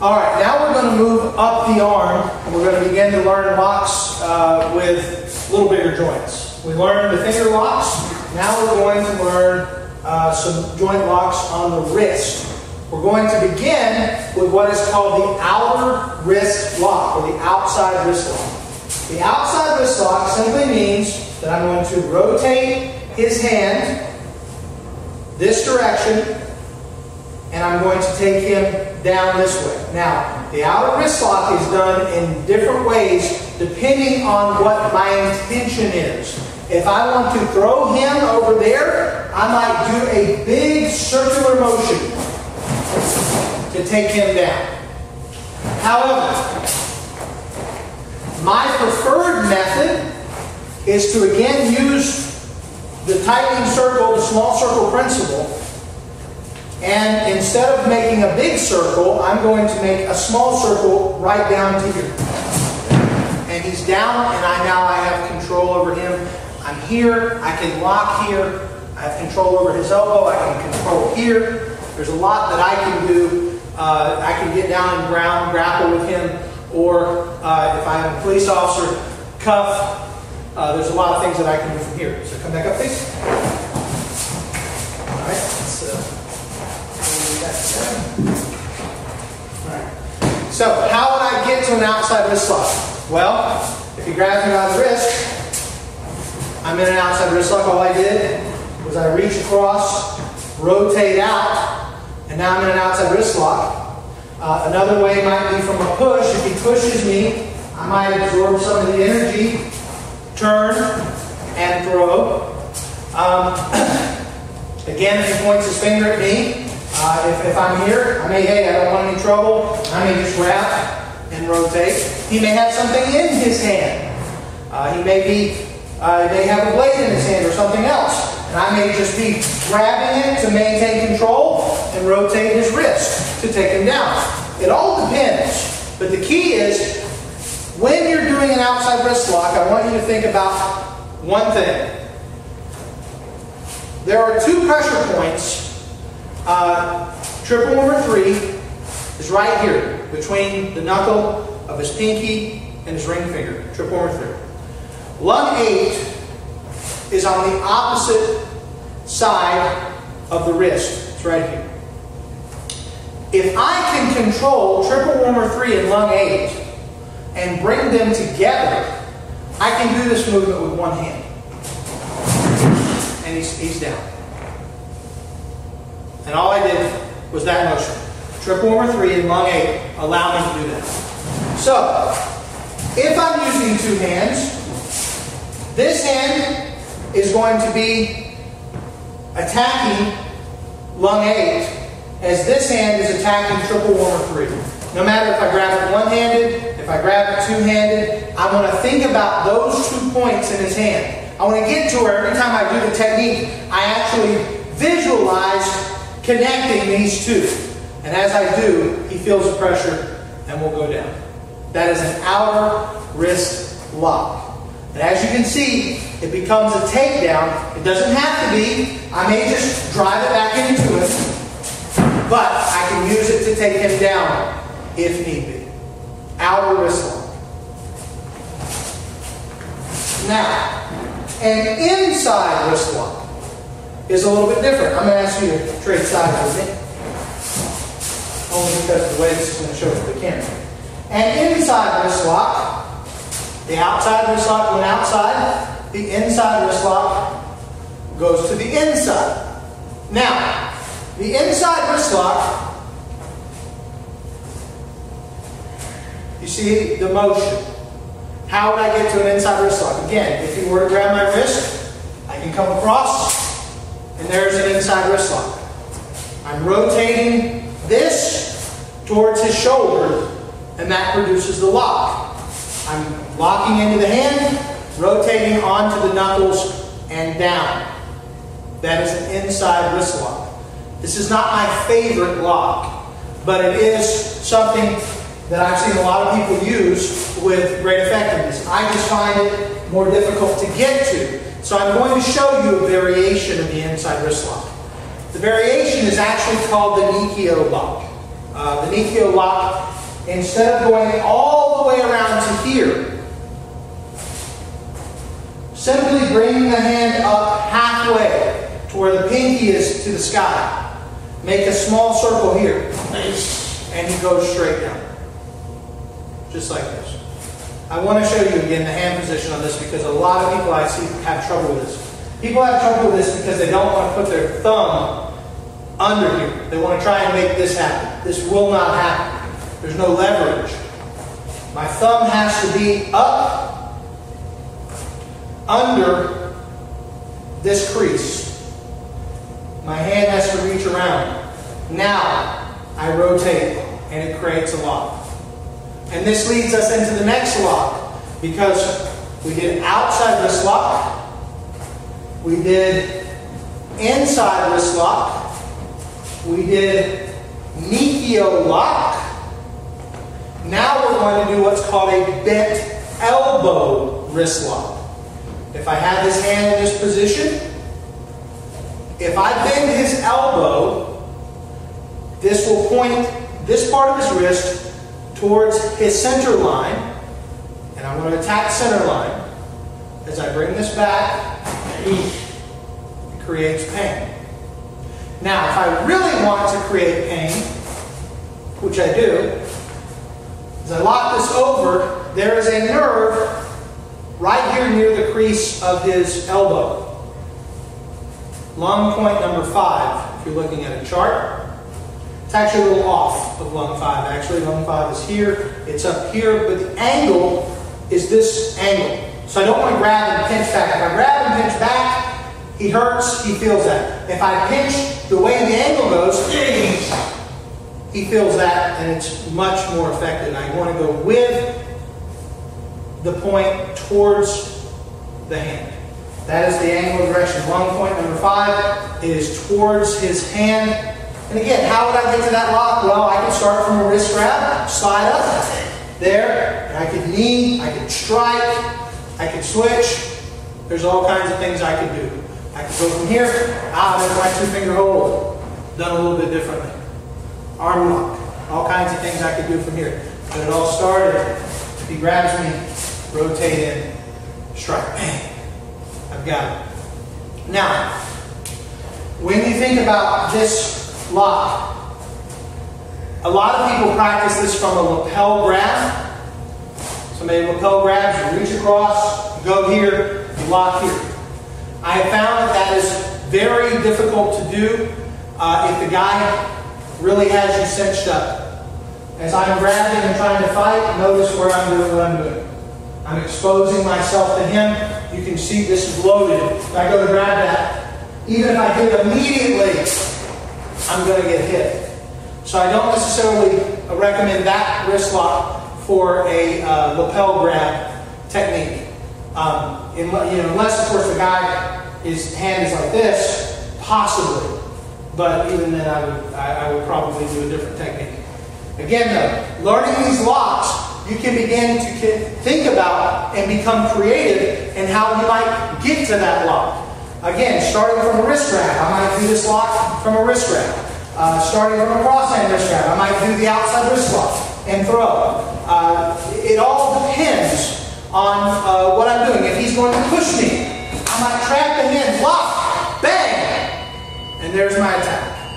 All right, now we're going to move up the arm, and we're going to begin to learn locks with a little bigger joints. We learned the finger locks. Now we're going to learn some joint locks on the wrist. We're going to begin with what is called the outer wrist lock, or the outside wrist lock. The outside wrist lock simply means that I'm going to rotate his hand this direction, and I'm going to take him down this way. Now, the outer wrist lock is done in different ways depending on what my intention is. If I want to throw him over there, I might do a big circular motion to take him down. However, my preferred method is to again use the tightening circle, the small circle principle, and instead of making a big circle, I'm going to make a small circle right down to here. And he's down, and now I have control over him. I'm here, I can lock here, I have control over his elbow, I can control here. There's a lot that I can do. I can get down and grapple with him, or if I'm a police officer, cuff. There's a lot of things that I can do from here. So come back up, please. All right, let's move that down. All right. So how would I get to an outside wrist lock? Well, if he grabs me by the wrist, I'm in an outside wrist lock. All I did was I reach across, rotate out, and now I'm in an outside wrist lock. Another way might be from a push. If he pushes me, I might absorb some of the energy, turn, and throw. Again, if he points his finger at me, if I'm here, I don't want any trouble. I may just grab and rotate. He may have something in his hand. He may have a blade in his hand or something else. And I may just be grabbing it to maintain control and rotate his wrist to take him down. It all depends. But the key is, when you're doing an outside wrist lock, I want you to think about one thing. There are two pressure points. Triple warmer 3 is right here, between the knuckle of his pinky and his ring finger. Triple warmer 3. Lung 8 is on the opposite side of the wrist. It's right here. If I can control triple warmer 3 and lung 8 and bring them together, I can do this movement with one hand. And he's down. And all I did was that motion. Triple warmer 3 and lung 8 allow me to do that. So, if I'm using two hands, this hand is going to be attacking lung 8 as this hand is attacking triple warmer 3. No matter if I grab it one-handed, if I grab it two-handed, I want to think about those 2 points in his hand. I want to get to where every time I do the technique, I actually visualize connecting these two. And as I do, he feels the pressure and will go down. That is an outer wrist lock. And as you can see, it becomes a takedown. It doesn't have to be. I may just drive it back into it, but I can use it to take him down if need be. Outer wrist lock. Now, an inside wrist lock is a little bit different. I'm going to ask you to trade sides with me, only because of the way this is going to show it to the camera. An inside wrist lock. The outside wrist lock went outside. The inside wrist lock goes to the inside. Now, the inside wrist lock, you see the motion. How would I get to an inside wrist lock? Again, if you were to grab my wrist, I can come across, and there's an inside wrist lock. I'm rotating this towards his shoulder, and that produces the lock. I'm locking into the hand, rotating onto the knuckles and down. That is an inside wrist lock. This is not my favorite lock, but it is something that I've seen a lot of people use with great effectiveness. I just find it more difficult to get to. So I'm going to show you a variation of the inside wrist lock. The variation is actually called the Nikio lock. the Nikio lock, instead of going all the way around to here, simply bring the hand up halfway to where the pinky is to the sky. Make a small circle here, and you go straight down. Just like this. I want to show you again the hand position on this because a lot of people I see have trouble with this. People have trouble with this because they don't want to put their thumb under here. They want to try and make this happen. This will not happen. There's no leverage. My thumb has to be up under this crease. My hand has to reach around. Now I rotate and it creates a lock. And this leads us into the next lock because we did outside wrist lock, we did inside wrist lock, we did Nikio lock. Now we're going to do what's called a bent elbow wrist lock. If I have his hand in this position, if I bend his elbow, this will point this part of his wrist towards his center line, and I'm going to attack center line. As I bring this back, it creates pain. Now, if I really want to create pain, which I do, as I lock this over, there is a nerve right here near the crease of his elbow. Lung point number 5, if you're looking at a chart. It's actually a little off of lung 5. Actually, lung 5 is here. It's up here, but the angle is this angle. So I don't want to grab and pinch back. If I grab and pinch back, he hurts, he feels that. If I pinch the way the angle goes, he feels that, and it's much more effective. I want to go with the point towards the hand. That is the angle of direction. Lung point number 5 is towards his hand. And again, how would I get to that lock? Well, I could start from a wrist grab, slide up, there, and I could knee, I could strike, I could switch. There's all kinds of things I could do. I could go from here, there's my 2-finger hold. Done a little bit differently. Arm lock, all kinds of things I could do from here. But it all started, if he grabs me, rotate in, strike, bang. I've got it. Now, when you think about this lock, a lot of people practice this from a lapel grab. Somebody lapel grabs, you reach across, you go here, you lock here. I have found that is very difficult to do if the guy really has you cinched up. As I'm grabbing and trying to fight, notice where I'm doing what I'm doing. I'm exposing myself to him. You can see this is loaded. If I go to grab that, even if I do it immediately, I'm going to get hit. So I don't necessarily recommend that wrist lock for a lapel grab technique. Unless, of course, the guy, his hand is like this, possibly. But even then, I would probably do a different technique. Again, though, learning these locks, you can begin to think about and become creative in how you might get to that lock. Again, starting from a wrist grab, I might do this lock from a wrist grab. Starting from a cross-hand wrist grab, I might do the outside wrist lock and throw. It all depends on what I'm doing. If he's going to push me, I might trap the hand, lock, bang, and there's my attack.